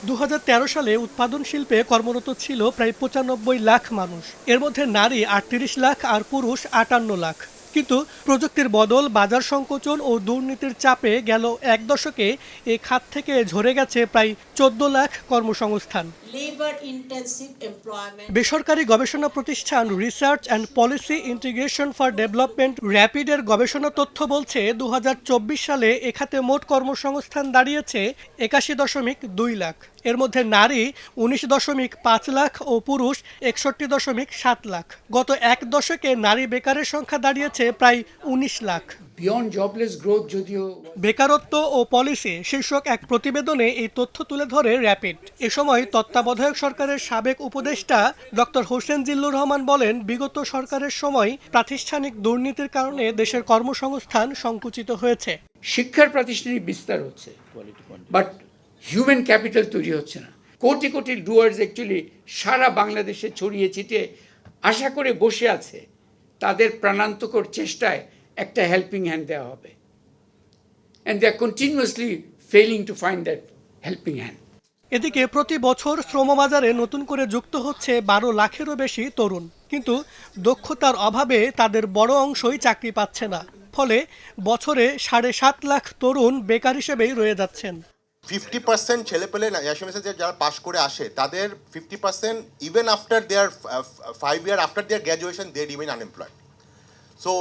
2013 সালে উৎপাদন শিল্পে কর্মরত ছিল প্রায় 95 লাখ মানুষ। এর মধ্যে নারী 38 লাখ আর পুরুষ 58 লাখ। কিন্তু প্রযুক্তির বদল, বাজার সংকোচন ও দুর্নীতির চাপে গেল এক দশকে এই খাত থেকে ঝরে গেছে প্রায় 14 লাখ কর্মসংস্থান। বেসরকারি গবেষণা প্রতিষ্ঠান research and policy integration for development র্যাপিডের গবেষণা তথ্য বলছে 2024 সালে এ খাতে মোট কর্মসংস্থান দাঁড়িয়েছে 81.2 লাখ। এর মধ্যে নারী 19.5 লাখ ও পুরুষ 61.7 লাখ। গত এক দশকে নারী বেকারের সংখ্যা দাঁড়িয়েছে প্রায় 19 লাখ। বেকারত্ব ও পলিসি শীর্ষক এক প্রতিবেদনে এই তথ্য তুলে ধরে র্যাপিড। এ সময় তত্ত্বাবধায়ক সরকারের সাবেক উপদেষ্টা ডক্টর হোসেন জিল্লুর রহমান বলেন, বিগত সরকারের সময় প্রাতিষ্ঠানিক দুর্নীতির কারণে দেশের কর্মসংস্থান সংকুচিত হয়েছে। শিক্ষার প্রাতিষ্ঠানিক বিস্তার হচ্ছে, বাট হিউম্যান ক্যাপিটাল তৈরি হচ্ছে না। কোটি কোটি ডুয়ার্স অ্যাকচুয়ালি সারা বাংলাদেশে ছড়িয়ে ছিটিয়ে আশা করে বসে আছে, তাদের প্রাণান্তকর চেষ্টায় একটা হেল্পিং হ্যান্ড দেওয়া হবে, and they are continuously failing to find that helping hand. এদিকে প্রতি বছর শ্রমবাজারে নতুন করে যুক্ত হচ্ছে 12 লাখেরও বেশি তরুণ, কিন্তু দক্ষতার অভাবে তাদের বড় অংশই চাকরি পাচ্ছে না। ফলে বছরে 7.5 লাখ তরুণ বেকার হিসেবেই রয়ে যাচ্ছেন। 50% ছেলেপেলে যারা পাশ করে আসে, তাদের 50% even after their 5 year after their graduation they remain unemployed. So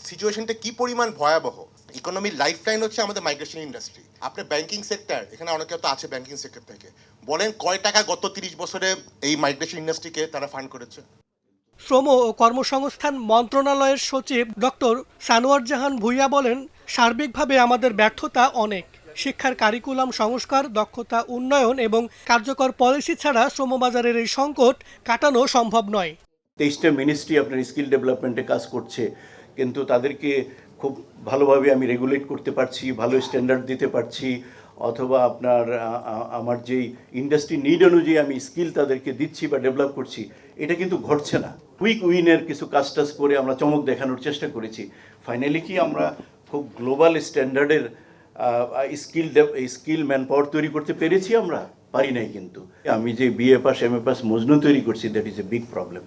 সিচুয়েশনটা কি পরিমাণ ভয়াবহ। ইকোনমির লাইফ লাইন হচ্ছে আমাদের মাইগ্রেশন ইন্ডাস্ট্রি। আপনার ব্যাংকিং সেক্টর, এখানে অনেকে তো আছে ব্যাংকিং সেক্টর থেকে, বলেন কয় টাকা গত 30 বছরে এই মাইগ্রেশন ইন্ডাস্ট্রিকে তারা ফান্ড করেছে। শ্রম ও কর্মসংস্থান মন্ত্রণালয়ের সচিব ডক্টর সানোয়ার জাহান ভূঁইয়া বলেন, সার্বিকভাবে আমাদের ব্যর্থতা অনেক। শিক্ষার কারিকুলাম সংস্কার, দক্ষতা উন্নয়ন এবং কার্যকর পলিসি ছাড়া শ্রমবাজারের এই সংকট কাটানো সম্ভব নয়। 23টা মিনিস্ট্রি আপনার স্কিল ডেভেলপমেন্টে কাজ করছে, কিন্তু তাদেরকে খুব ভালোভাবে আমি রেগুলেট করতে পারছি, ভালো স্ট্যান্ডার্ড দিতে পারছি, অথবা আপনার আমার যেই ইন্ডাস্ট্রি নিড অনুযায়ী আমি স্কিল তাদেরকে দিচ্ছি বা ডেভেলপ করছি, এটা কিন্তু ঘটছে না। কুইক উইনের কিছু কাজ টাজ করে আমরা চমক দেখানোর চেষ্টা করেছি। ফাইনালি কি আমরা খুব গ্লোবাল স্ট্যান্ডার্ডের স্কিল ম্যান পাওয়ার তৈরি করতে পেরেছি? আমরা পারি নাই। কিন্তু আমি যে BA pass M A pass মজনু তৈরি করছি, that is a big problem.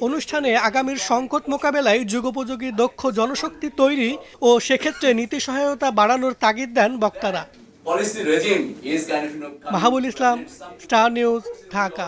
অনুষ্ঠানে আগামীর সংকট মোকাবেলায় যুগোপযোগী দক্ষ জনশক্তি তৈরি ও সেক্ষেত্রে নীতি সহায়তা বাড়ানোর তাগিদ দেন বক্তারা। মাহবুল ইসলাম, স্টার নিউজ, ঢাকা।